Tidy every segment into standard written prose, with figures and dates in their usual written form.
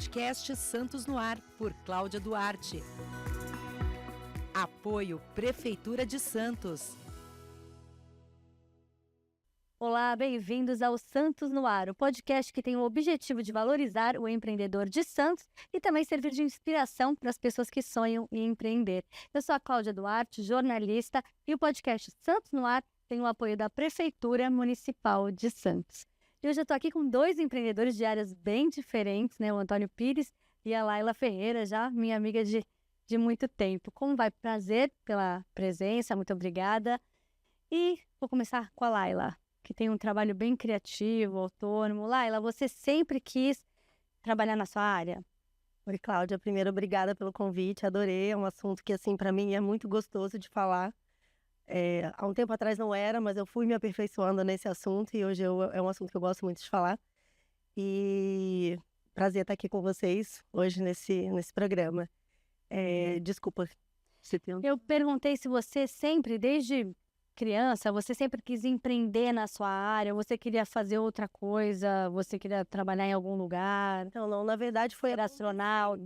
podcast Santos no Ar, por Cláudia Duarte. Apoio Prefeitura de Santos. Olá, bem-vindos ao Santos no Ar, o podcast que tem o objetivo de valorizar o empreendedor de Santos e também servir de inspiração para as pessoas que sonham em empreender. Eu sou a Cláudia Duarte, jornalista, e o podcast Santos no Ar tem o apoio da Prefeitura Municipal de Santos. E hoje eu estou aqui com dois empreendedores de áreas bem diferentes, né? O Antônio Pires e a Laila Ferreira, já minha amiga de muito tempo. Como vai? Prazer pela presença, muito obrigada. E vou começar com a Laila, que tem um trabalho bem criativo, autônomo. Laila, você sempre quis trabalhar na sua área? Oi, Cláudia. Primeiro, obrigada pelo convite, adorei. É um assunto que, assim, para mim é muito gostoso de falar. Há um tempo atrás não era, mas eu fui me aperfeiçoando nesse assunto e hoje é um assunto que eu gosto muito de falar. E prazer estar aqui com vocês hoje nesse programa. Desculpa. Eu perguntei se você sempre, desde criança, você sempre quis empreender na sua área, você queria fazer outra coisa, você queria trabalhar em algum lugar? Então, não, na verdade foi astronauta.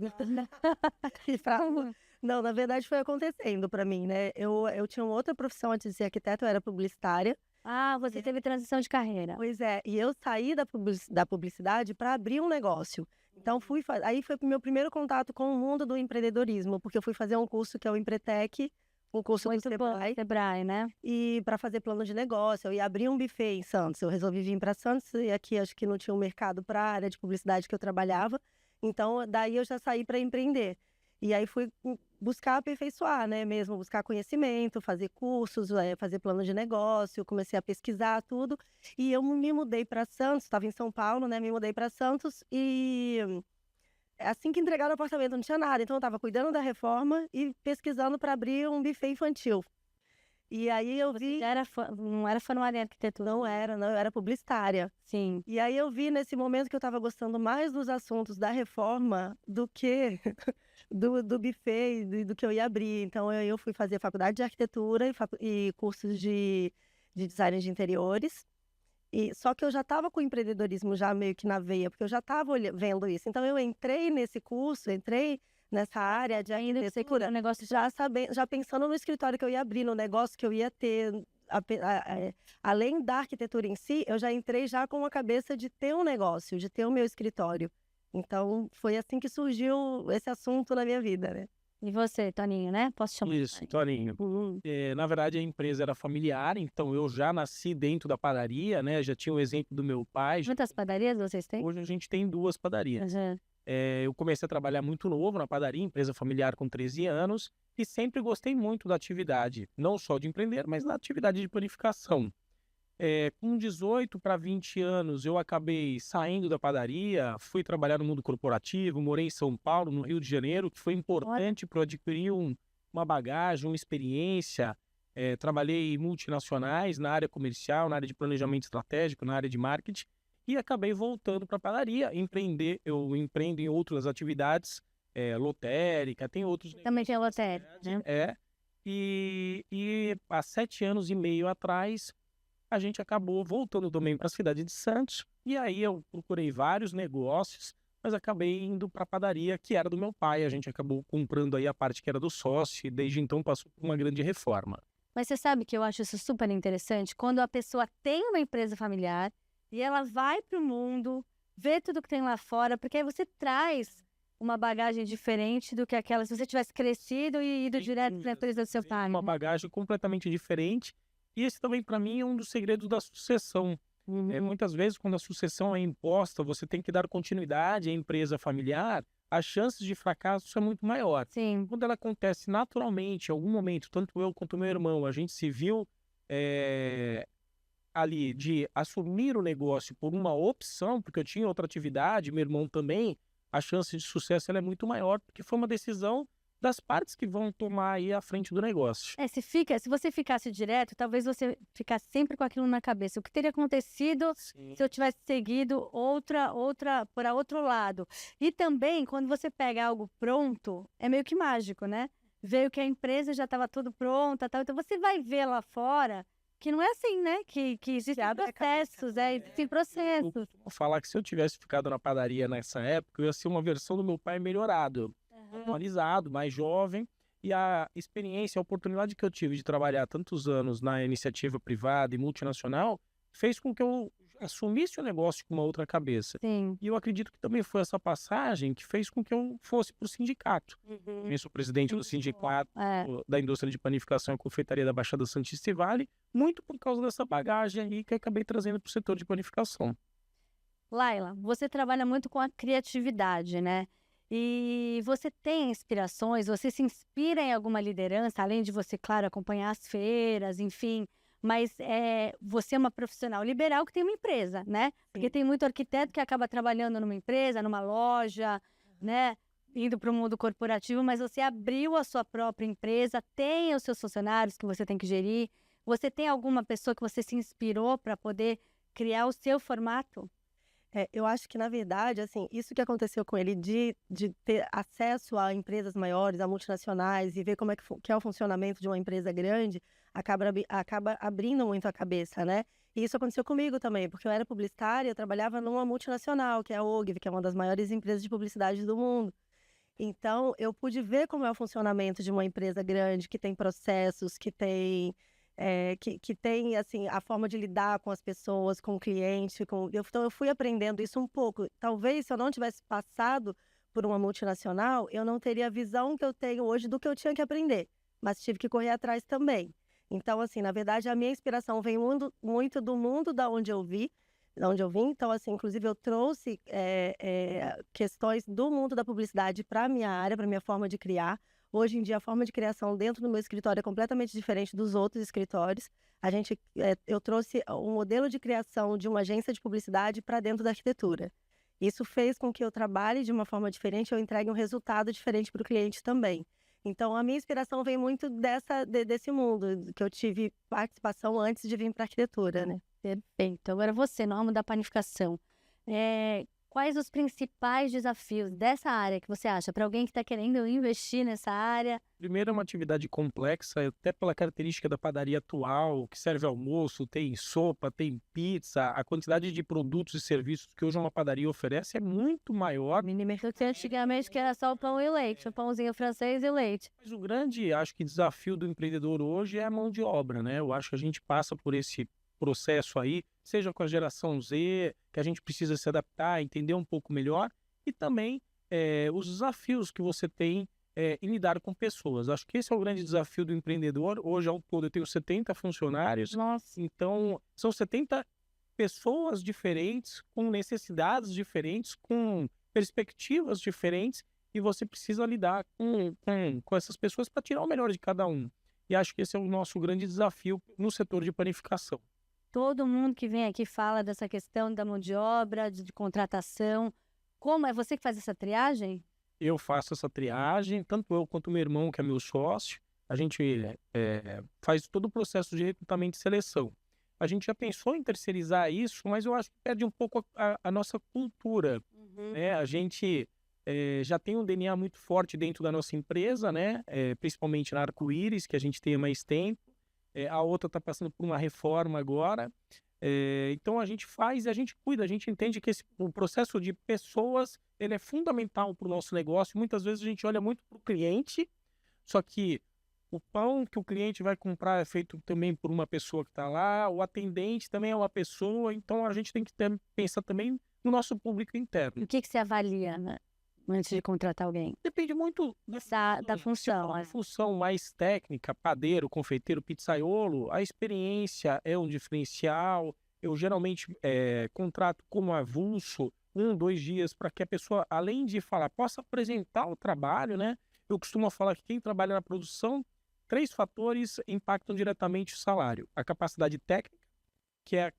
Não, na verdade foi acontecendo para mim, né? Eu tinha uma outra profissão antes de ser arquiteta, eu era publicitária. Ah, você teve transição de carreira. Pois é, e eu saí da publicidade para abrir um negócio. Então, aí foi o meu primeiro contato com o mundo do empreendedorismo, porque eu fui fazer um curso que é o Empretec, um curso do Sebrae, né? E para fazer plano de negócio, eu ia abrir um buffet em Santos. Eu resolvi vir para Santos e aqui acho que não tinha um mercado para a área de publicidade que eu trabalhava. Então, daí eu já saí para empreender. E aí fui buscar aperfeiçoar, né? Mesmo buscar conhecimento, fazer cursos, fazer plano de negócio, comecei a pesquisar tudo. E eu me mudei para Santos, estava em São Paulo, né? Me mudei para Santos e assim que entregaram o apartamento não tinha nada. Então eu estava cuidando da reforma e pesquisando para abrir um buffet infantil. E aí eu vi... Você não era fã da área de arquitetura? Não, eu era publicitária. Sim. E aí eu vi nesse momento que eu estava gostando mais dos assuntos da reforma do que do buffet e do que eu ia abrir. Então eu fui fazer faculdade de arquitetura e cursos de design de interiores. Só que eu já estava com o empreendedorismo já meio que na veia, porque eu já estava vendo isso. Então eu entrei nesse curso, nessa área de arquitetura, já pensando no escritório que eu ia abrir, no negócio que eu ia ter. Além da arquitetura em si, eu já entrei já com a cabeça de ter um negócio, de ter o meu escritório. Então, foi assim que surgiu esse assunto na minha vida, né? E você, Toninho, né? Posso chamar? Isso, Toninho. Na verdade, a empresa era familiar, então eu já nasci dentro da padaria, né? Já tinha o exemplo do meu pai. Quantas padarias vocês têm? Hoje a gente tem 2 padarias. Eu comecei a trabalhar muito novo na padaria, empresa familiar com 13 anos, e sempre gostei muito da atividade, não só de empreender, mas da atividade de planificação. Com 18 para 20 anos, eu acabei saindo da padaria, fui trabalhar no mundo corporativo, morei em São Paulo, no Rio de Janeiro, que foi importante para eu adquirir uma bagagem, uma experiência. Trabalhei em multinacionais na área comercial, na área de planejamento estratégico, na área de marketing, e acabei voltando para a padaria, eu empreendo em outras atividades, lotérica, tem outros... Também tem lotérica, né? E há 7 anos e meio atrás, a gente acabou voltando também para a cidade de Santos, e aí eu procurei vários negócios, mas acabei indo para a padaria que era do meu pai. A gente acabou comprando aí a parte que era do sócio, e desde então passou por uma grande reforma. Mas você sabe que eu acho isso super interessante, quando a pessoa tem uma empresa familiar e ela vai para o mundo, vê tudo que tem lá fora, porque aí você traz uma bagagem diferente do que aquela se você tivesse crescido e ido direto para a empresa do seu pai. Uma bagagem completamente diferente. E esse também, para mim, é um dos segredos da sucessão. Muitas vezes, quando a sucessão é imposta, você tem que dar continuidade à empresa familiar, as chances de fracasso são muito maior. Sim. Quando ela acontece naturalmente, em algum momento, tanto eu quanto meu irmão, a gente se viu ali de assumir o negócio por uma opção, porque eu tinha outra atividade, meu irmão também, a chance de sucesso ela é muito maior, porque foi uma decisão das partes que vão tomar aí a frente do negócio. Se você ficasse direto, talvez você ficasse sempre com aquilo na cabeça. O que teria acontecido se eu tivesse seguido para outro lado? E também, quando você pega algo pronto, é meio que mágico, né? Veio que a empresa já estava tudo pronta, tal. Então você vai ver lá fora que não é assim, né? Que existem abre a processos, existem processos. Eu costumo falar que se eu tivesse ficado na padaria nessa época, eu ia ser uma versão do meu pai melhorado, atualizado, mais jovem. E a experiência, a oportunidade que eu tive de trabalhar tantos anos na iniciativa privada e multinacional fez com que eu assumisse o negócio com uma outra cabeça. Sim. E eu acredito que também foi essa passagem que fez com que eu fosse para o sindicato. Eu sou presidente do sindicato da indústria de panificação e confeitaria da Baixada Santista e Vale, muito por causa dessa bagagem aí que eu acabei trazendo para o setor de panificação. Laila, você trabalha muito com a criatividade, né? E você tem inspirações, você se inspira em alguma liderança, além de você, claro, acompanhar as feiras, enfim, mas você é uma profissional liberal que tem uma empresa, né? Porque tem muito arquiteto que acaba trabalhando numa empresa, numa loja, né? Indo para o mundo corporativo, mas você abriu a sua própria empresa, tem os seus funcionários que você tem que gerir. Você tem alguma pessoa que você se inspirou para poder criar o seu formato? Eu acho que, na verdade, assim, isso que aconteceu com ele de ter acesso a empresas maiores, a multinacionais, e ver como é que é o funcionamento de uma empresa grande, acaba abrindo muito a cabeça, né? E isso aconteceu comigo também, porque eu era publicitária, eu trabalhava numa multinacional, que é a Ogilvy, que é uma das maiores empresas de publicidade do mundo. Então, eu pude ver como é o funcionamento de uma empresa grande, que tem processos, que tem... que tem, assim, a forma de lidar com as pessoas, com o cliente. Então, eu fui aprendendo isso um pouco. Talvez, se eu não tivesse passado por uma multinacional, eu não teria a visão que eu tenho hoje do que eu tinha que aprender. Mas tive que correr atrás também. Então, assim, na verdade, a minha inspiração vem muito do mundo da onde eu vim. Então, assim, inclusive, eu trouxe questões do mundo da publicidade para a minha área, para a minha forma de criar. Hoje em dia, a forma de criação dentro do meu escritório é completamente diferente dos outros escritórios. Eu trouxe um modelo de criação de uma agência de publicidade para dentro da arquitetura. Isso fez com que eu trabalhe de uma forma diferente, eu entregue um resultado diferente para o cliente também. Então, a minha inspiração vem muito desse mundo, que eu tive participação antes de vir para a arquitetura, né? Perfeito. Agora você, no ramo da panificação, quais os principais desafios dessa área que você acha para alguém que está querendo investir nessa área? Primeiro, é uma atividade complexa, até pela característica da padaria atual, que serve almoço, tem sopa, tem pizza, a quantidade de produtos e serviços que hoje uma padaria oferece é muito maior. Eu tinha antigamente que era só o pão e leite, o pãozinho francês e o leite. Mas o grande, acho que, desafio do empreendedor hoje é a mão de obra, né? Eu acho que a gente passa por esse processo aí, seja com a geração Z, que a gente precisa se adaptar, entender um pouco melhor, e também os desafios que você tem em lidar com pessoas. Acho que esse é o grande desafio do empreendedor. Hoje, ao todo, eu tenho 70 funcionários. Nossa. Então, são 70 pessoas diferentes, com necessidades diferentes, com perspectivas diferentes, e você precisa lidar com essas pessoas para tirar o melhor de cada um. E acho que esse é o nosso grande desafio no setor de panificação. Todo mundo que vem aqui fala dessa questão da mão de obra, de contratação. Como é você que faz essa triagem? Eu faço essa triagem, tanto eu quanto meu irmão, que é meu sócio. A gente faz todo o processo de recrutamento e seleção. A gente já pensou em terceirizar isso, mas eu acho que perde um pouco a nossa cultura. Né? A gente já tem um DNA muito forte dentro da nossa empresa, né? Principalmente na Arco-Íris, que a gente tem há mais tempo. A outra está passando por uma reforma agora. Então a gente faz e a gente cuida, a gente entende que o processo de pessoas ele é fundamental para o nosso negócio. Muitas vezes a gente olha muito para o cliente, só que o pão que o cliente vai comprar é feito também por uma pessoa que está lá, o atendente também é uma pessoa, então a gente tem que pensar também no nosso público interno. O que você avalia, né, antes de contratar alguém? Depende muito da função. A função mais técnica, padeiro, confeiteiro, pizzaiolo, a experiência é um diferencial. Eu geralmente contrato como avulso 1-2 dias para que a pessoa, além de falar, possa apresentar o trabalho, né? Eu costumo falar que quem trabalha na produção, 3 fatores impactam diretamente o salário. A capacidade técnica, que é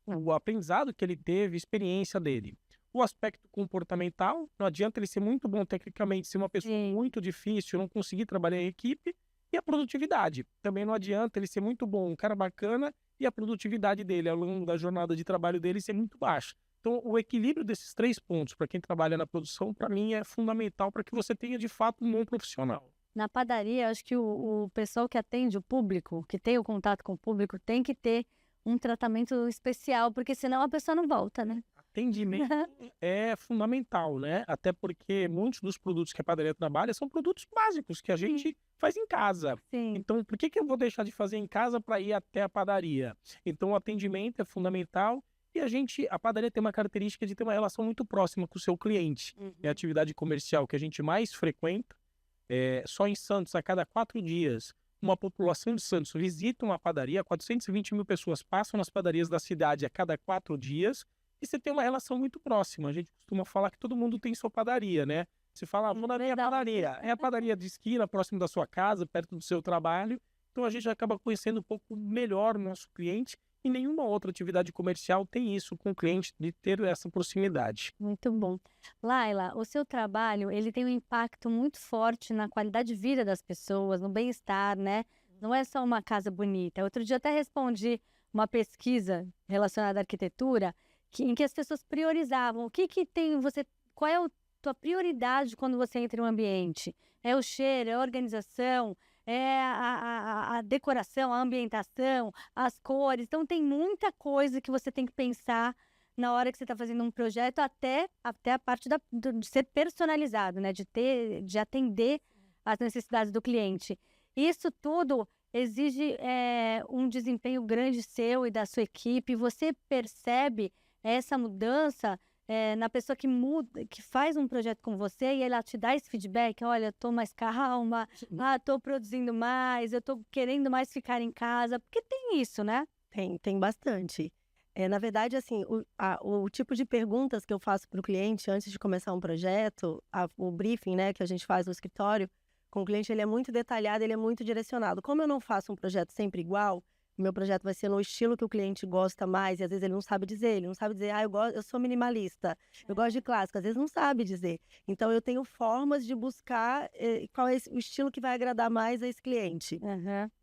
o aprendizado que ele teve, a experiência dele. O aspecto comportamental, não adianta ele ser muito bom tecnicamente, ser uma pessoa muito difícil, não conseguir trabalhar em equipe. E a produtividade, também não adianta ele ser muito bom, um cara bacana, e a produtividade dele ao longo da jornada de trabalho dele ser muito baixa. Então, o equilíbrio desses 3 pontos, para quem trabalha na produção, para mim é fundamental para que você tenha, de fato, um bom profissional. Na padaria, acho que o pessoal que atende o público, que tem o contato com o público, tem que ter um tratamento especial, porque senão a pessoa não volta, né? Atendimento é fundamental, né? Até porque muitos dos produtos que a padaria trabalha são produtos básicos que a gente faz em casa. Sim. Então, por que eu vou deixar de fazer em casa para ir até a padaria? Então, o atendimento é fundamental e a padaria tem uma característica de ter uma relação muito próxima com o seu cliente. É a atividade comercial que a gente mais frequenta. Só em Santos, a cada 4 dias, uma população de Santos visita uma padaria, 420 mil pessoas passam nas padarias da cidade a cada 4 dias, e você tem uma relação muito próxima. A gente costuma falar que todo mundo tem sua padaria, né? Você fala, vou na minha padaria. É a padaria de esquina, próximo da sua casa, perto do seu trabalho. Então a gente acaba conhecendo um pouco melhor o nosso cliente, e nenhuma outra atividade comercial tem isso com o cliente, de ter essa proximidade. Muito bom. Laila, o seu trabalho, ele tem um impacto muito forte na qualidade de vida das pessoas, no bem-estar, né? Não é só uma casa bonita. Outro dia eu até respondi uma pesquisa relacionada à arquitetura, em que as pessoas priorizavam. Qual é a tua prioridade quando você entra em um ambiente? É o cheiro, é a organização, é a decoração, a ambientação, as cores. Então, tem muita coisa que você tem que pensar na hora que você está fazendo um projeto, até a parte de ser personalizado, né? De atender às necessidades do cliente. Isso tudo exige um desempenho grande seu e da sua equipe. Você percebe essa mudança na pessoa que muda, que faz um projeto com você e ela te dá esse feedback, olha, estou mais calma, estou produzindo mais, eu estou querendo mais ficar em casa, porque tem isso, né? Tem bastante. Na verdade, assim, o tipo de perguntas que eu faço para o cliente antes de começar um projeto, o briefing, né, que a gente faz no escritório, com o cliente, ele é muito detalhado, ele é muito direcionado. Como eu não faço um projeto sempre igual, o meu projeto vai ser no estilo que o cliente gosta mais, e às vezes ele não sabe dizer, eu sou minimalista, eu gosto de clássico, às vezes não sabe dizer. Então eu tenho formas de buscar qual é o estilo que vai agradar mais a esse cliente.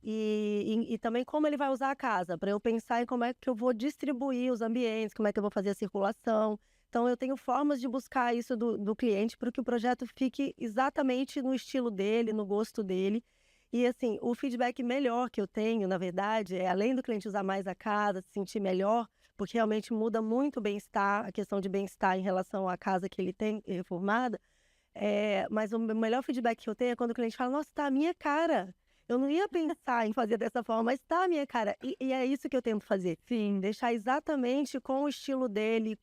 E também como ele vai usar a casa, para eu pensar em como é que eu vou distribuir os ambientes, como é que eu vou fazer a circulação. Então eu tenho formas de buscar isso do cliente para que o projeto fique exatamente no estilo dele, no gosto dele. E assim, o feedback melhor que eu tenho, na verdade, além do cliente usar mais a casa, se sentir melhor, porque realmente muda muito o bem-estar, a questão de bem-estar em relação à casa que ele tem reformada. Mas o melhor feedback que eu tenho é quando o cliente fala, nossa, tá a minha cara. Eu não ia pensar em fazer dessa forma, mas tá a minha cara. E é isso que eu tento fazer. Sim. Deixar exatamente com o estilo dele,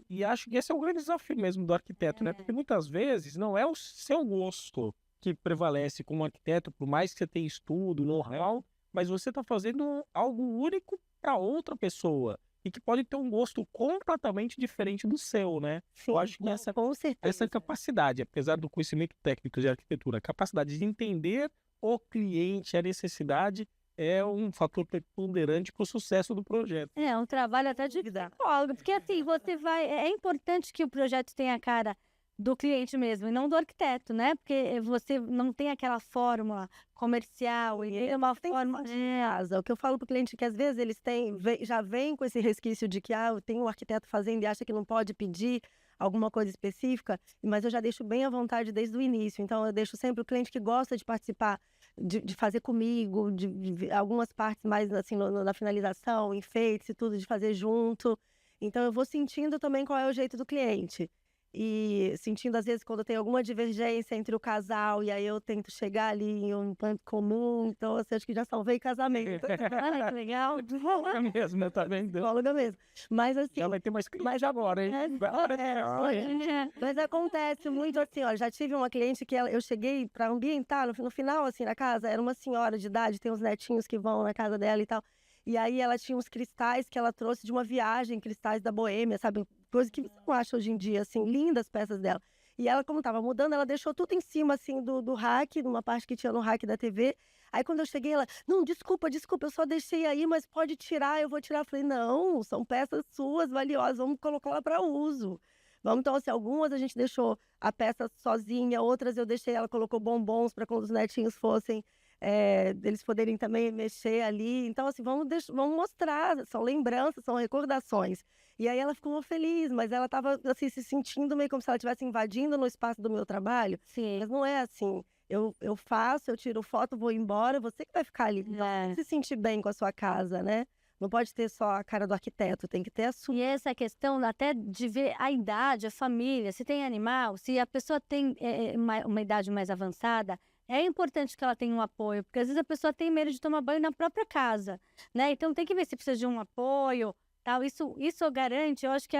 E acho que esse é o grande desafio mesmo do arquiteto, né? Porque muitas vezes não é o seu gosto que prevalece como arquiteto, por mais que você tenha estudo, know-how, mas você está fazendo algo único para outra pessoa e que pode ter um gosto completamente diferente do seu, né? Sim, eu acho que com certeza. essa capacidade, apesar do conhecimento técnico de arquitetura, a capacidade de entender o cliente, a necessidade, é um fator preponderante para o sucesso do projeto. É um trabalho até de psicólogo, porque assim, é importante que o projeto tenha a cara do cliente mesmo, e não do arquiteto, né? Porque você não tem aquela fórmula comercial, e tem uma forma... O que eu falo para o cliente é que às vezes eles já vêm com esse resquício de que tem um arquiteto fazendo e acha que não pode pedir alguma coisa específica, mas eu já deixo bem à vontade desde o início. Então eu deixo sempre o cliente que gosta de participar, de fazer comigo, de algumas partes mais assim na finalização, enfeites e tudo, de fazer junto. Então eu vou sentindo também qual é o jeito do cliente. E sentindo, às vezes, quando tem alguma divergência entre o casal, e aí eu tento chegar ali em um ponto comum. Então, assim, acho que já salvei casamento. Olha que legal. Psicóloga mesmo, tá vendo? Psicóloga mesmo. Mas assim... Já vai ter mais cliente agora, hein? Mas acontece muito assim, ó. Já tive uma cliente que eu cheguei para ambientar, no final, assim, na casa, era uma senhora de idade, tem uns netinhos que vão na casa dela e tal. E aí ela tinha uns cristais que ela trouxe de uma viagem, cristais da Boêmia, sabe? Coisa que você não acha hoje em dia, assim, lindas peças dela. E ela, como estava mudando, ela deixou tudo em cima, assim, do rack, numa parte que tinha no rack da TV. Aí quando eu cheguei, ela, não, desculpa, eu só deixei aí, mas pode tirar, eu vou tirar. Eu falei, não, são peças suas, valiosas, vamos colocar ela para uso. Então, assim, algumas a gente deixou a peça sozinha, outras eu deixei, ela colocou bombons para quando os netinhos fossem, eles poderem também mexer ali. Então, assim, vamos mostrar, são lembranças, são recordações. E aí ela ficou feliz, mas ela estava assim, se sentindo meio como se ela estivesse invadindo no espaço do meu trabalho. Sim. Mas não é assim. eu faço, eu tiro foto, vou embora, você que vai ficar ali. Então, se sentir bem com a sua casa, né? Não pode ter só a cara do arquiteto, tem que ter a sua. E essa questão até de ver a idade, a família, se tem animal, se a pessoa tem uma idade mais avançada, é importante que ela tenha um apoio, porque às vezes a pessoa tem medo de tomar banho na própria casa, né? Então tem que ver se precisa de um apoio, tal. Isso garante, eu acho que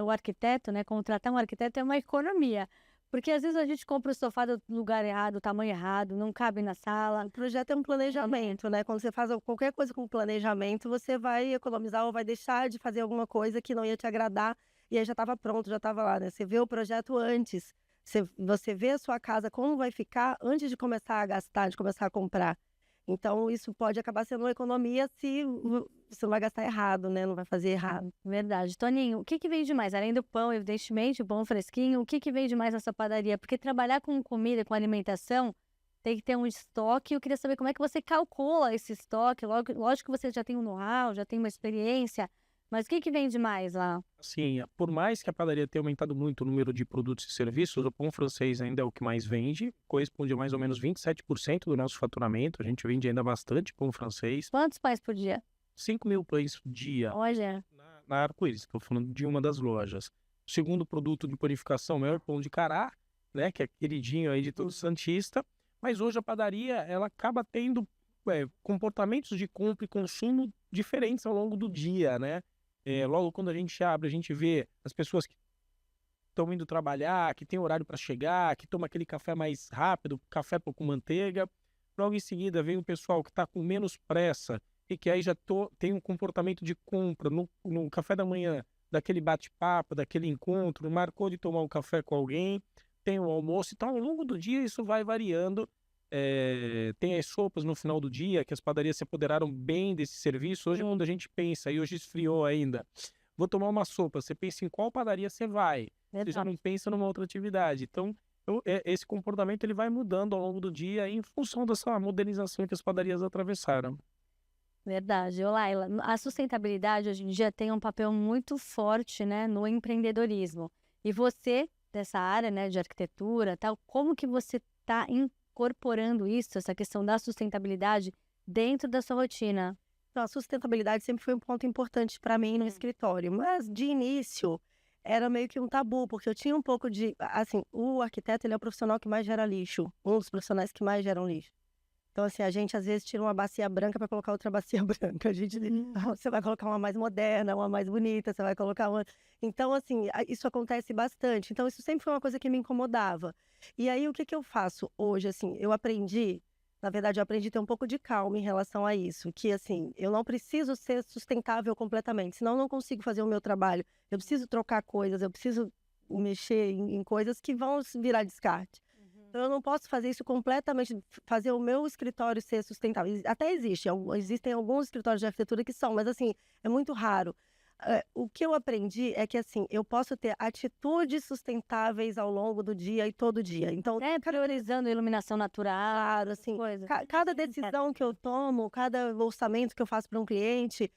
o arquiteto, né? Contratar um arquiteto é uma economia. Porque às vezes a gente compra o sofá do lugar errado, do tamanho errado, não cabe na sala. O projeto é um planejamento, né? Quando você faz qualquer coisa com planejamento, você vai economizar ou vai deixar de fazer alguma coisa que não ia te agradar e aí já estava pronto, já estava lá, né? Você vê o projeto antes, você vê a sua casa como vai ficar antes de começar a gastar, de começar a comprar. Então, isso pode acabar sendo uma economia se você não vai gastar errado, né? Não vai fazer errado. Verdade. Toninho, o que vende mais? Além do pão, evidentemente, o pão fresquinho, o que vende mais na sua padaria? Porque trabalhar com comida, com alimentação, tem que ter um estoque. Eu queria saber como é que você calcula esse estoque. Lógico que você já tem um know-how, já tem uma experiência, mas o que vende mais lá? Sim, por mais que a padaria tenha aumentado muito o número de produtos e serviços, o pão francês ainda é o que mais vende, corresponde a mais ou menos 27% do nosso faturamento. A gente vende ainda bastante pão francês. Quantos pães por dia? 5.000 pães por dia. Olha. Na Arco-Íris, estou falando de uma das lojas. O segundo produto de panificação é o pão de cará, né, que é queridinho aí de todo santista. Mas hoje a padaria, ela acaba tendo comportamentos de compra e consumo diferentes ao longo do dia, né? Logo quando a gente abre, a gente vê as pessoas que estão indo trabalhar, que tem horário para chegar, que toma aquele café mais rápido, café com manteiga. Logo em seguida vem o pessoal que está com menos pressa e que aí já tem um comportamento de compra no café da manhã, daquele bate-papo, daquele encontro, marcou de tomar um café com alguém, tem o almoço. Então, ao longo do dia, isso vai variando. Tem as sopas no final do dia, que as padarias se apoderaram bem desse serviço. Hoje, quando a gente pensa, e hoje esfriou ainda, vou tomar uma sopa, você pensa em qual padaria você vai. Você já não pensa numa outra atividade. Então, esse comportamento ele vai mudando ao longo do dia em função dessa modernização que as padarias atravessaram. Verdade. Laila, a sustentabilidade hoje em dia tem um papel muito forte, né, no empreendedorismo. E você, dessa área, né, de arquitetura, tal, como que você está incorporando isso, essa questão da sustentabilidade, dentro da sua rotina? Então, a sustentabilidade sempre foi um ponto importante para mim no escritório, mas de início era meio que um tabu, porque eu tinha um pouco de... Assim, o arquiteto ele é o profissional que mais gera lixo, um dos profissionais que mais geram lixo. Então, assim, a gente às vezes tira uma bacia branca para colocar outra bacia branca. A gente, você vai colocar uma mais moderna, uma mais bonita, você vai colocar uma... Então, assim, isso acontece bastante. Então, isso sempre foi uma coisa que me incomodava. E aí, o que eu faço hoje, assim, eu aprendi a ter um pouco de calma em relação a isso. Que, assim, eu não preciso ser sustentável completamente, senão eu não consigo fazer o meu trabalho. Eu preciso trocar coisas, eu preciso mexer em coisas que vão virar descarte. Então, eu não posso fazer isso completamente, fazer o meu escritório ser sustentável. Até existem alguns escritórios de arquitetura que são, mas assim, é muito raro. O que eu aprendi é que assim, eu posso ter atitudes sustentáveis ao longo do dia e todo dia. Então, priorizando a iluminação natural, assim, cada decisão que eu tomo, cada orçamento que eu faço para um cliente,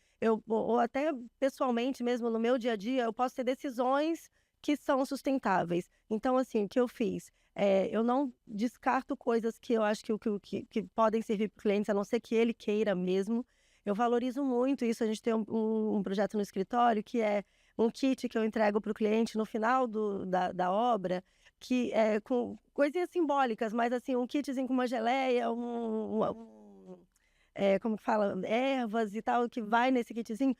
ou até pessoalmente mesmo no meu dia a dia, eu posso ter decisões que são sustentáveis. Então, assim, o que eu fiz? Eu não descarto coisas que eu acho que podem servir para o cliente, a não ser que ele queira mesmo. Eu valorizo muito isso. A gente tem um projeto no escritório que é um kit que eu entrego para o cliente no final da obra, que é com coisinhas simbólicas, mas assim, um kitzinho com uma geleia, como que fala, ervas e tal, que vai nesse kitzinho.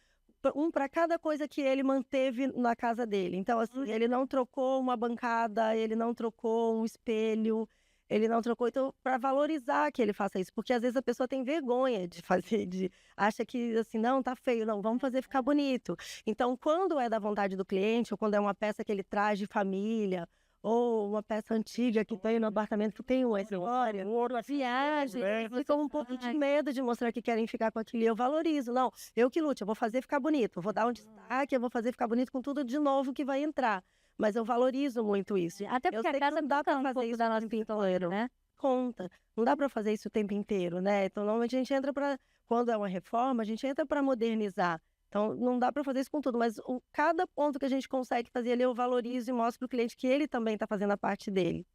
Um para cada coisa que ele manteve na casa dele. Então, assim, ele não trocou uma bancada, ele não trocou um espelho, ele não trocou. Então, para valorizar que ele faça isso, porque às vezes a pessoa tem vergonha de fazer, acha que assim, não, tá feio, não, vamos fazer ficar bonito. Então, quando é da vontade do cliente, ou quando é uma peça que ele traz de família, ou uma peça antiga que tem no apartamento que tem uma história, viagem, ficam um pouco de medo de mostrar que querem ficar com aquilo. E eu valorizo, não, eu que lute, eu vou fazer ficar bonito, vou dar um destaque, eu vou fazer ficar bonito com tudo de novo que vai entrar. Mas eu valorizo muito isso. Até porque a casa não dá para fazer isso da nossa pintura, né? Conta. Não dá para fazer isso o tempo inteiro, né? Então, normalmente a gente entra para, quando é uma reforma, a gente entra para modernizar. Então, não dá para fazer isso com tudo, mas cada ponto que a gente consegue fazer ali, eu valorizo e mostro para o cliente que ele também está fazendo a parte dele.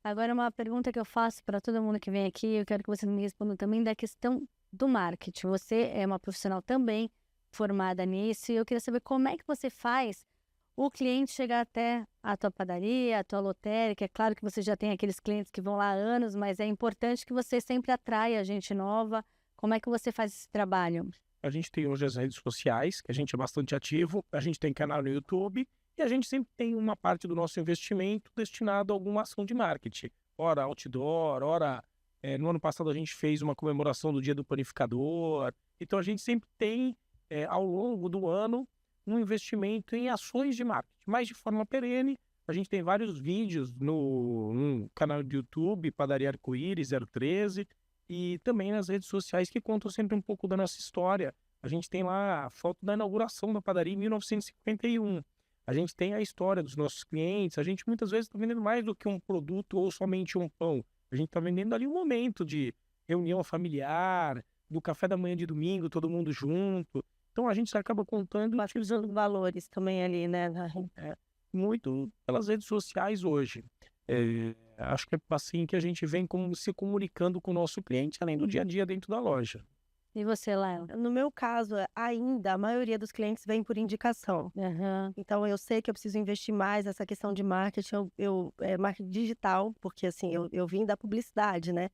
Agora, uma pergunta que eu faço para todo mundo que vem aqui, eu quero que você me responda também da questão do marketing. Você é uma profissional também formada nisso, e eu queria saber como é que você faz o cliente chegar até a tua padaria, a tua lotérica. É claro que você já tem aqueles clientes que vão lá há anos, mas é importante que você sempre atraia gente nova. Como é que você faz esse trabalho? A gente tem hoje as redes sociais, que a gente é bastante ativo, a gente tem canal no YouTube e a gente sempre tem uma parte do nosso investimento destinado a alguma ação de marketing. Ora outdoor, ora... no ano passado a gente fez uma comemoração do Dia do Panificador. Então a gente sempre tem, ao longo do ano, um investimento em ações de marketing, mas de forma perene. A gente tem vários vídeos no canal do YouTube, Padaria Arco-Íris 013, e também nas redes sociais que contam sempre um pouco da nossa história. A gente tem lá a foto da inauguração da padaria em 1951. A gente tem a história dos nossos clientes. A gente muitas vezes está vendendo mais do que um produto ou somente um pão. A gente está vendendo ali um momento de reunião familiar, do café da manhã de domingo, todo mundo junto. Então a gente acaba contando... Utilizando valores também ali, né? Muito pelas redes sociais hoje. Acho que é assim que a gente vem se comunicando com o nosso cliente, além do dia a dia dentro da loja. E você, Laila? No meu caso, ainda, a maioria dos clientes vem por indicação. Então, eu sei que eu preciso investir mais nessa questão de marketing, marketing digital, porque assim, eu vim da publicidade, né?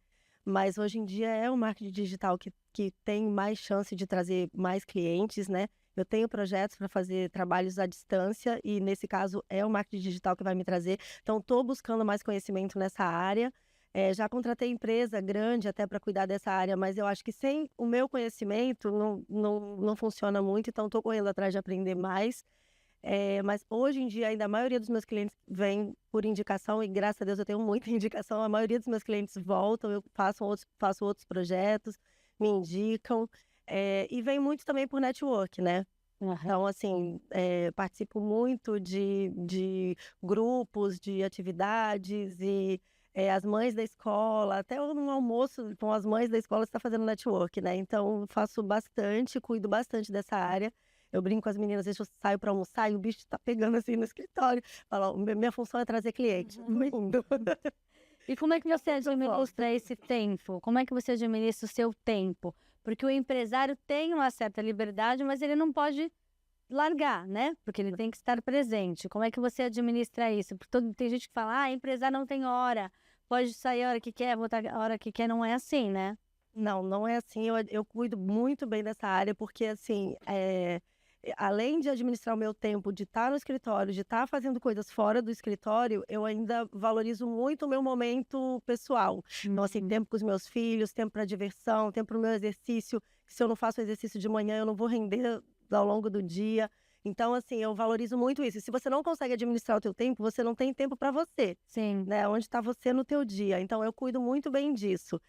Mas hoje em dia é o marketing digital que tem mais chance de trazer mais clientes, né? Eu tenho projetos para fazer trabalhos à distância e, nesse caso, é o marketing digital que vai me trazer. Então, estou buscando mais conhecimento nessa área. Já contratei empresa grande até para cuidar dessa área, mas eu acho que sem o meu conhecimento não funciona muito, então estou correndo atrás de aprender mais. Mas hoje em dia, ainda a maioria dos meus clientes vem por indicação, e graças a Deus eu tenho muita indicação. A maioria dos meus clientes voltam, eu faço outros projetos, me indicam. E vem muito também por network, né? Então, assim, participo muito de grupos, de atividades e as mães da escola, até no almoço com as mães da escola está fazendo network, né? Então, faço bastante, cuido bastante dessa área. Eu brinco com as meninas, às vezes eu saio para almoçar e o bicho tá pegando assim no escritório. Falo, minha função é trazer cliente. E como é que você administra esse tempo? Como é que você administra o seu tempo? Porque o empresário tem uma certa liberdade, mas ele não pode largar, né? Porque ele tem que estar presente. Como é que você administra isso? Porque tem gente que fala, empresário não tem hora, pode sair a hora que quer, voltar a hora que quer. Não é assim, né? Não é assim. Eu cuido muito bem dessa área, porque assim, além de administrar o meu tempo, de estar no escritório, de estar fazendo coisas fora do escritório, eu ainda valorizo muito o meu momento pessoal. Então, assim, tempo com os meus filhos, tempo para diversão, tempo para o meu exercício. Se eu não faço exercício de manhã, eu não vou render ao longo do dia. Então, assim, eu valorizo muito isso. E se você não consegue administrar o teu tempo, você não tem tempo para você. Sim. Né? Onde está você no teu dia. Então, eu cuido muito bem disso.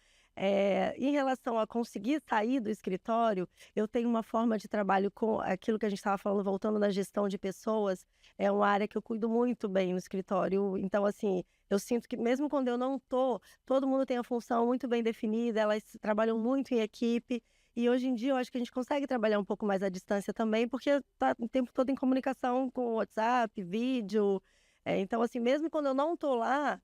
Em relação a conseguir sair do escritório, eu tenho uma forma de trabalho com aquilo que a gente estava falando, voltando na gestão de pessoas, é uma área que eu cuido muito bem no escritório. Então, assim, eu sinto que mesmo quando eu não estou, todo mundo tem a função muito bem definida, elas trabalham muito em equipe. E hoje em dia eu acho que a gente consegue trabalhar um pouco mais à distância também, porque está o tempo todo em comunicação com WhatsApp, vídeo. Então, assim, mesmo quando eu não estou lá,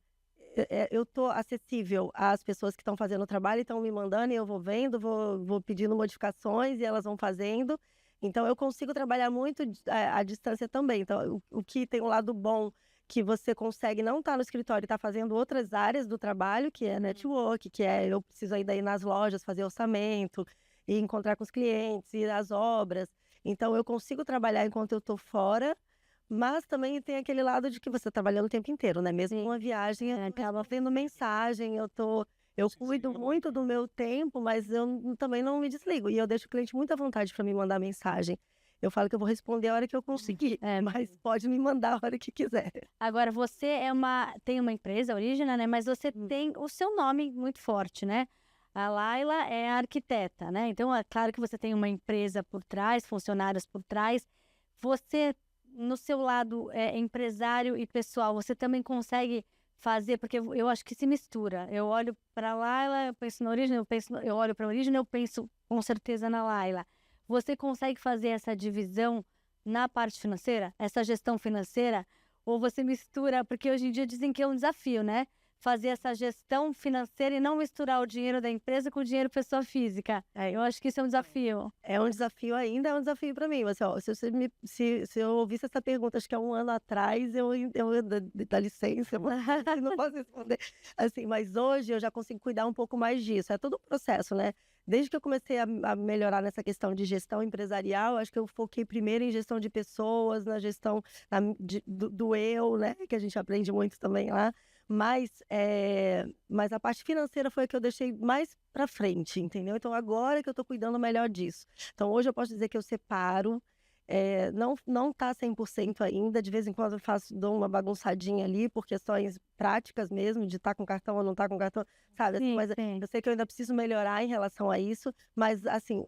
eu estou acessível às pessoas que estão fazendo o trabalho, estão me mandando e eu vou vendo, vou pedindo modificações e elas vão fazendo. Então, eu consigo trabalhar muito à distância também. Então, o que tem um lado bom, que você consegue não estar no escritório e estar fazendo outras áreas do trabalho, que é network, que eu preciso ainda ir nas lojas, fazer orçamento, e encontrar com os clientes, ir às obras. Então, eu consigo trabalhar enquanto eu estou fora, mas também tem aquele lado de que você está trabalhando o tempo inteiro, né? Mesmo uma viagem, acaba vendo mensagem, eu cuido muito do meu tempo, mas eu também não me desligo. E eu deixo o cliente muito à vontade para me mandar mensagem. Eu falo que eu vou responder a hora que eu conseguir, mas pode me mandar a hora que quiser. Agora, você tem uma empresa, a Origina, né? Mas você tem o seu nome muito forte, né? A Laila é arquiteta, né? Então, é claro que você tem uma empresa por trás, funcionários por trás. Você, no seu lado empresário e pessoal, você também consegue fazer, porque eu acho que se mistura. Eu olho para a Laila, eu penso na Origina, eu olho para a Origina, eu penso com certeza na Laila. Você consegue fazer essa divisão na parte financeira, essa gestão financeira, ou você mistura, porque hoje em dia dizem que é um desafio, né? fazer essa gestão financeira e não misturar o dinheiro da empresa com o dinheiro pessoa física. Eu acho que isso é um desafio. É um desafio ainda, é um desafio para mim. Mas, ó, se eu ouvisse essa pergunta, acho que há um ano atrás, eu dá licença, mas não posso responder. Assim, mas hoje eu já consigo cuidar um pouco mais disso. É todo um processo, né? Desde que eu comecei a melhorar nessa questão de gestão empresarial, acho que eu foquei primeiro em gestão de pessoas, na gestão do eu, né? Que a gente aprende muito também lá. Mas a parte financeira foi a que eu deixei mais para frente, entendeu? Então, agora que eu estou cuidando melhor disso. Então, hoje eu posso dizer que eu separo. Não tá 100% ainda. De vez em quando eu dou uma bagunçadinha ali, por questões práticas mesmo, de estar com cartão ou não estar com cartão, sabe? Sim, Mas sim. eu sei que eu ainda preciso melhorar em relação a isso, mas, assim,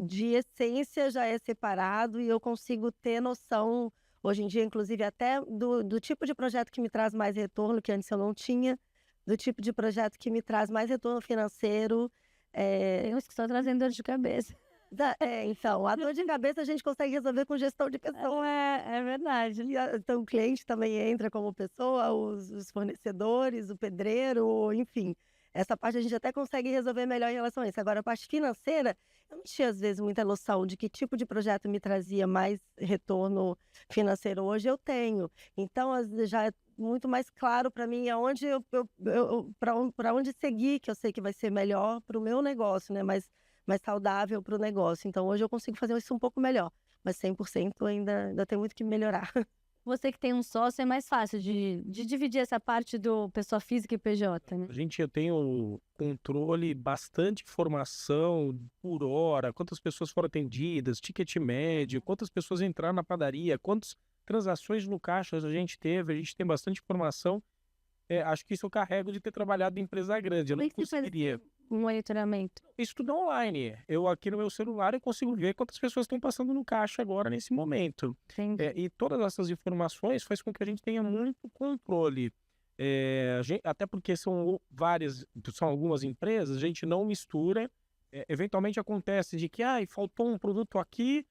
de essência já é separado e eu consigo ter noção, hoje em dia, inclusive, até do tipo de projeto que me traz mais retorno, que antes eu não tinha, do tipo de projeto que me traz mais retorno financeiro. Tem uns que estão trazendo dor de cabeça. Então, a dor de cabeça a gente consegue resolver com gestão de pessoa. É verdade. Então, o cliente também entra como pessoa, os fornecedores, o pedreiro, enfim. Essa parte a gente até consegue resolver melhor em relação a isso. Agora, a parte financeira, eu não tinha, às vezes, muita noção de que tipo de projeto me trazia mais retorno financeiro. Hoje eu tenho. Então, já é muito mais claro para mim aonde para onde seguir, que eu sei que vai ser melhor para o meu negócio, né? Mais saudável para o negócio. Então, hoje eu consigo fazer isso um pouco melhor, mas 100% ainda tem muito que melhorar. Você que tem um sócio, é mais fácil de dividir essa parte do pessoa física e PJ, né? Eu tenho controle, bastante informação por hora, quantas pessoas foram atendidas, ticket médio, quantas pessoas entraram na padaria, quantas transações no caixa a gente tem bastante informação. Acho que isso eu carrego de ter trabalhado em empresa grande. Eu não conseguiria. Monitoramento. Isso tudo é online. Eu aqui no meu celular eu consigo ver quantas pessoas estão passando no caixa agora nesse momento. E todas essas informações faz com que a gente tenha muito controle. Até porque são algumas empresas, a gente não mistura. Eventualmente acontece de que faltou um produto aqui,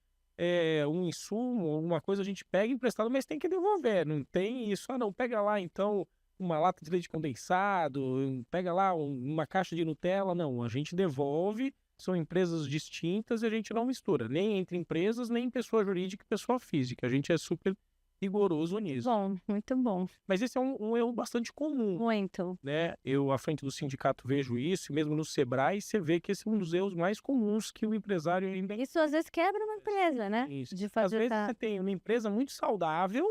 um insumo, alguma coisa a gente pega emprestado, mas tem que devolver. Não tem isso, não, pega lá então uma lata de leite condensado, pega lá uma caixa de Nutella. Não, a gente devolve, são empresas distintas e a gente não mistura, nem entre empresas, nem pessoa jurídica e pessoa física. A gente é super rigoroso nisso. Bom, muito bom. Mas esse é um erro bastante comum. Muito. Né? Eu, à frente do sindicato, vejo isso, e mesmo no Sebrae, você vê que esse é um dos erros mais comuns que o empresário ainda... Isso às vezes quebra uma empresa, né? Isso. De fazer às vezes você tem uma empresa muito saudável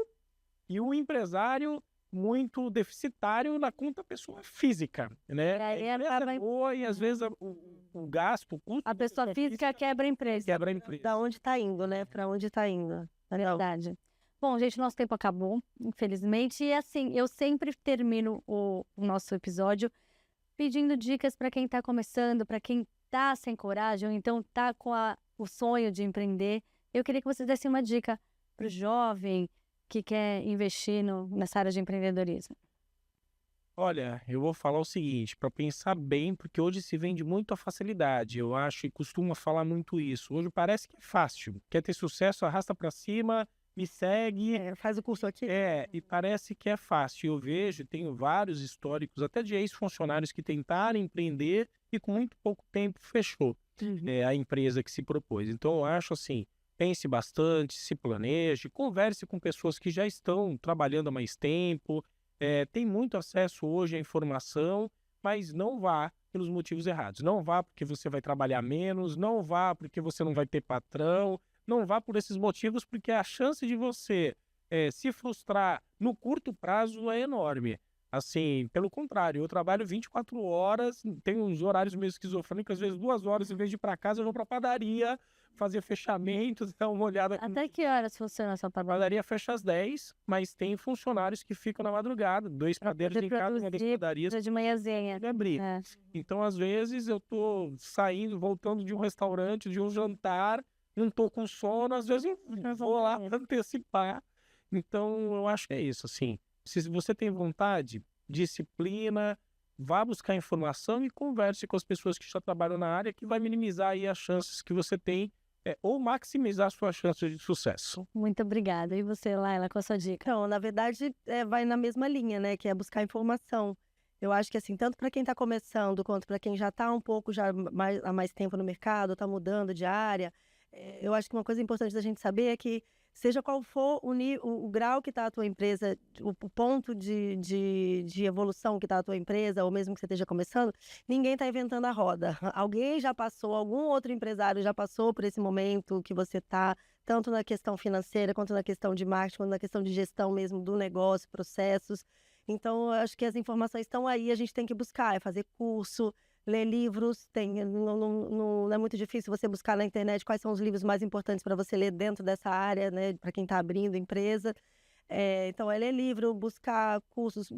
e um empresário muito deficitário na conta pessoa física, né? E aí a empresa é boa e às vezes o gasto, o custo... A pessoa física quebra a empresa. Quebra a empresa. Da onde está indo, né? Para onde está indo. Verdade. Bom, gente, nosso tempo acabou, infelizmente. E assim, eu sempre termino o nosso episódio pedindo dicas para quem está começando, para quem está sem coragem, ou então está com o sonho de empreender. Eu queria que você desse uma dica para o jovem que quer investir nessa área de empreendedorismo. Olha, eu vou falar o seguinte, para pensar bem, porque hoje se vende muito a facilidade, eu acho, e costuma falar muito isso. Hoje parece que é fácil, quer ter sucesso, arrasta para cima, me segue. Faz o curso aqui. E parece que é fácil. Eu vejo, tenho vários históricos, até de ex-funcionários que tentaram empreender e com muito pouco tempo fechou a empresa que se propôs. Então eu acho assim, pense bastante, se planeje, converse com pessoas que já estão trabalhando há mais tempo, tem muito acesso hoje à informação, mas não vá pelos motivos errados. Não vá porque você vai trabalhar menos, não vá porque você não vai ter patrão, não vá por esses motivos, porque a chance de você se frustrar no curto prazo é enorme. Assim, pelo contrário, eu trabalho 24 horas, tenho uns horários meio esquizofrênicos, às vezes 2 horas, em vez de ir para casa, eu vou para a padaria, fazer fechamentos, dar uma olhada. Até que horas funciona a sua A padaria? padaria fecha às 10, mas tem funcionários que ficam na madrugada, 2 padeiros em cada uma das padarias. De manhãzinha. Abrir. Então, às vezes, eu tô saindo, voltando de um restaurante, de um jantar, não tô com sono, às vezes eu vou lá antecipar. Então, eu acho que é isso, assim. Se você tem vontade, disciplina, vá buscar informação e converse com as pessoas que já trabalham na área, que vai minimizar aí as chances que você tem, ou maximizar suas chances de sucesso. Muito obrigada. E você, Laila, qual a sua dica? Então, na verdade, vai na mesma linha, né? Que é buscar informação. Eu acho que assim, tanto para quem está começando, quanto para quem já está um pouco há mais tempo no mercado, está mudando de área, eu acho que uma coisa importante da gente saber é que, seja qual for o grau que está a tua empresa, o ponto de evolução que está a tua empresa, ou mesmo que você esteja começando, ninguém está inventando a roda. Alguém já passou, algum outro empresário já passou por esse momento que você está, tanto na questão financeira, quanto na questão de marketing, quanto na questão de gestão mesmo do negócio, processos. Então, eu acho que as informações estão aí, a gente tem que buscar, é fazer curso, ler livros. Não é muito difícil você buscar na internet quais são os livros mais importantes para você ler dentro dessa área, né, para quem está abrindo empresa. Então, é ler livro, buscar cursos,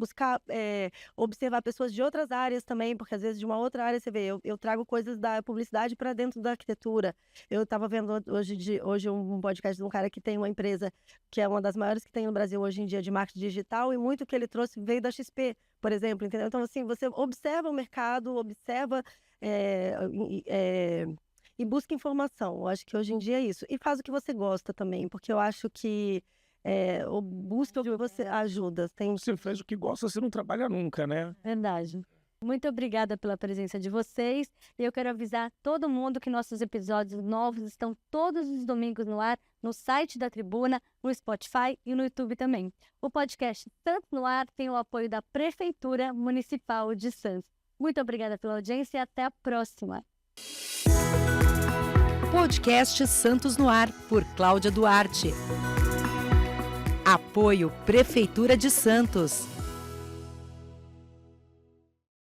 observar pessoas de outras áreas também, porque às vezes de uma outra área você vê, eu trago coisas da publicidade para dentro da arquitetura. Eu estava vendo hoje um podcast de um cara que tem uma empresa que é uma das maiores que tem no Brasil hoje em dia de marketing digital, e muito que ele trouxe veio da XP, por exemplo, entendeu? Então, assim, você observa o mercado, observa e busca informação. Eu acho que hoje em dia é isso. E faz o que você gosta também, porque eu acho que busca o que você ajuda. Você faz o que gosta, você não trabalha nunca, né? Verdade. Muito obrigada pela presença de vocês. E eu quero avisar todo mundo que nossos episódios novos estão todos os domingos no ar, no site da Tribuna, no Spotify e no YouTube também. O podcast Santos no Ar tem o apoio da Prefeitura Municipal de Santos. Muito obrigada pela audiência e até a próxima. Podcast Santos no Ar, por Cláudia Duarte. Apoio Prefeitura de Santos.